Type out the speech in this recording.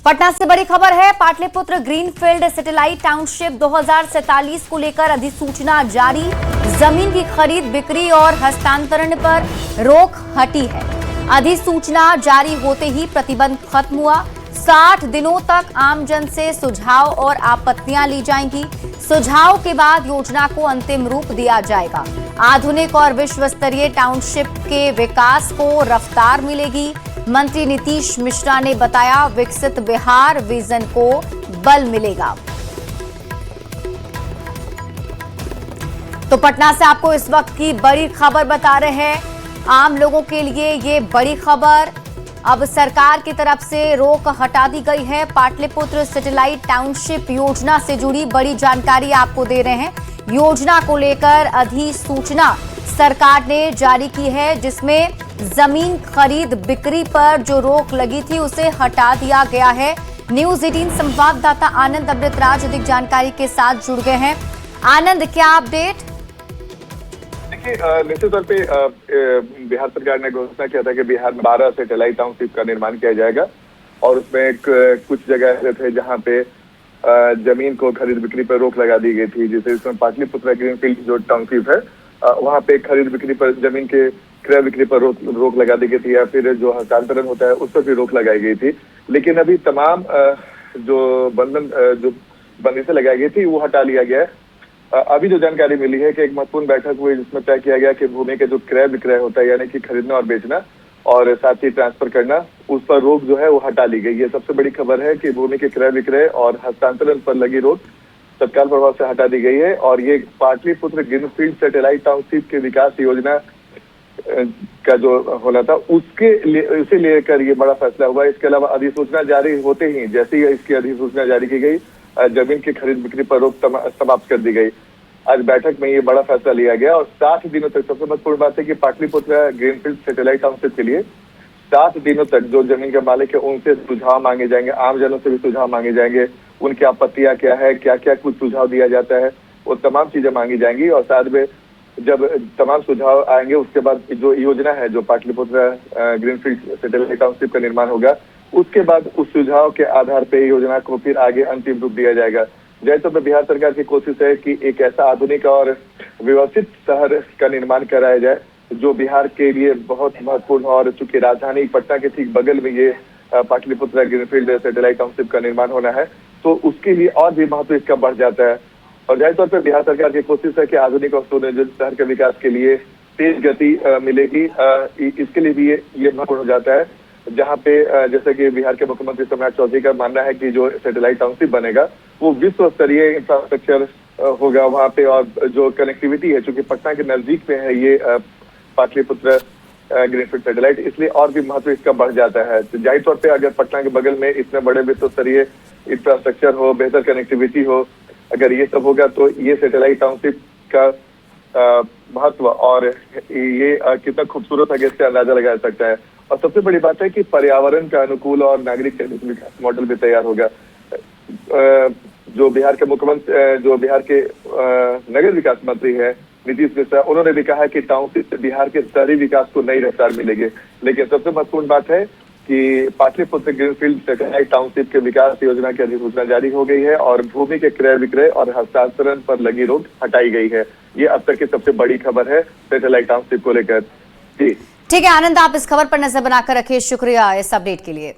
पटना से बड़ी खबर है। पाटलिपुत्र ग्रीनफील्ड सैटेलाइट टाउनशिप 2047 को लेकर अधिसूचना जारी। जमीन की खरीद, बिक्री और हस्तांतरण पर रोक हटी है। अधिसूचना जारी होते ही प्रतिबंध खत्म हुआ। 60 दिनों तक आमजन से सुझाव और आपत्तियां ली जाएंगी। सुझाव के बाद योजना को अंतिम रूप दिया जाएगा। आधुनिक और विश्व स्तरीय टाउनशिप के विकास को रफ्तार मिलेगी। मंत्री नीतीश मिश्रा ने बताया, विकसित बिहार विजन को बल मिलेगा। तो पटना से आपको इस वक्त की बड़ी खबर बता रहे हैं। आम लोगों के लिए ये बड़ी खबर। अब सरकार की तरफ से रोक हटा दी गई है। पाटलिपुत्र सैटेलाइट टाउनशिप योजना से जुड़ी बड़ी जानकारी आपको दे रहे हैं। योजना को लेकर अधिसूचना सरकार ने जारी की है, जिसमें जमीन खरीद बिक्री पर जो रोक लगी थी उसे हटा दिया गया है। न्यूज 18 संवाददाता आनंद अमृतराज अधिक जानकारी के साथ जुड़ गए हैं। आनंद, क्या अपडेट? देखिए, निश्चित तौर पे बिहार सरकार ने घोषणा किया था कि बिहार में 12 सैटेलाइट टाउनशिप का निर्माण किया जाएगा और उसमें कुछ जगह ऐसे थे जहां पे जमीन को खरीद बिक्री पर रोक लगा दी गई थी। जैसे इसमें पाटलिपुत्र ग्रीनफील्ड जो टाउनशिप है वहां पे खरीद बिक्री पर, जमीन के क्रय बिक्री पर रोक लगा दी गई थी, या फिर जो हस्तांतरण होता है उस पर भी रोक लगाई गई थी। लेकिन अभी तमाम जो बंदिशें लगाई गई थी वो हटा लिया गया है। अभी जो जानकारी मिली है कि एक महत्वपूर्ण बैठक हुई जिसमें तय किया गया कि भूमि के जो क्रय विक्रय होता है, यानी कि खरीदना और बेचना और साथ ही ट्रांसफर करना, उस पर रोक जो है वो हटा ली गई। ये सबसे बड़ी खबर है कि भूमि के क्रय विक्रय और हस्तांतरण पर लगी रोक तत्काल प्रभाव से हटा दी गई है। और ये पाटलिपुत्र ग्रीनफील्ड सैटेलाइट टाउनशिप के विकास योजना का जो होना था उसे लेकर ये बड़ा फैसला हुआ। इसके अलावा अधिसूचना जारी होते ही, जैसे ही इसकी अधिसूचना जारी की गई, जमीन की खरीद बिक्री पर रोक समाप्त कर दी गई। आज बैठक में ये बड़ा फैसला लिया गया और 60 दिनों तक, सबसे महत्वपूर्ण बात है कि पाटलिपुत्र ग्रीनफील्ड सैटेलाइट टाउनशिप के लिए 60 दिनों तक जो जमीन के मालिक है उनसे सुझाव मांगे जाएंगे, आमजनों से भी सुझाव मांगे जाएंगे। उनकी आपत्तियां क्या है, क्या क्या कुछ सुझाव दिया जाता है, वो तमाम चीजें मांगी जाएंगी। और साथ में जब तमाम सुझाव आएंगे उसके बाद जो योजना है, जो पाटलिपुत्र ग्रीनफील्ड सैटेलाइट टाउनशिप का निर्माण होगा, उसके बाद उस सुझाव के आधार पर योजना को फिर आगे अंतिम रूप दिया जाएगा। जैसे तो बिहार सरकार की कोशिश है कि एक ऐसा आधुनिक और व्यवस्थित शहर का निर्माण कराया जाए जो बिहार के लिए बहुत महत्वपूर्ण, और चूंकि राजधानी पटना के ठीक बगल में ये पाटलिपुत्र ग्रीनफील्ड सैटेलाइट टाउनशिप का निर्माण होना है, तो उसके लिए और भी महत्व इसका बढ़ जाता है। और जाहिर तौर पर बिहार सरकार की कोशिश है कि आधुनिक और सुनियोजित शहर के विकास के लिए तेज गति मिलेगी। इसके लिए भी ये महत्वपूर्ण हो जाता है, जहाँ पे जैसे कि बिहार के मुख्यमंत्री सम्राट चौधरी का मानना है कि जो सैटेलाइट टाउनशिप बनेगा वो विश्व स्तरीय इंफ्रास्ट्रक्चर होगा वहाँ पे। और जो कनेक्टिविटी है, चूंकि पटना के नजदीक में है ये पाटलिपुत्र ग्रीनफील्ड सैटेलाइट, इसलिए और भी महत्व इसका बढ़ जाता है। तो जाहिर तौर पे अगर पटना के बगल में इतने बड़े विश्व स्तरीय इंफ्रास्ट्रक्चर हो, बेहतर कनेक्टिविटी हो, अगर ये सब होगा तो ये सैटेलाइट टाउनशिप का महत्व और ये कितना खूबसूरत है, इससे अंदाजा लगाया सकता है। और सबसे बड़ी बात है कि पर्यावरण का अनुकूल और नागरिक केंद्रित विकास मॉडल भी तैयार होगा। जो बिहार के मुख्यमंत्री, जो बिहार के नगर विकास मंत्री है नीतीश मिश्रा, उन्होंने भी कहा कि टाउनशिप से बिहार के शहरी विकास को नई रफ्तार मिलेगी। लेकिन सबसे महत्वपूर्ण बात है कि पाटलिपुत्र ग्रीनफील्ड सैटेलाइट टाउनशिप के विकास योजना की अधिसूचना जारी हो गई है और भूमि के क्रय विक्रय और हस्तांतरण पर लगी रोक हटाई गई है। ये अब तक की सबसे बड़ी खबर है सैटेलाइट टाउनशिप को लेकर। जी ठीक है आनंद, आप इस खबर पर नजर बनाकर रखिए। शुक्रिया इस अपडेट के लिए।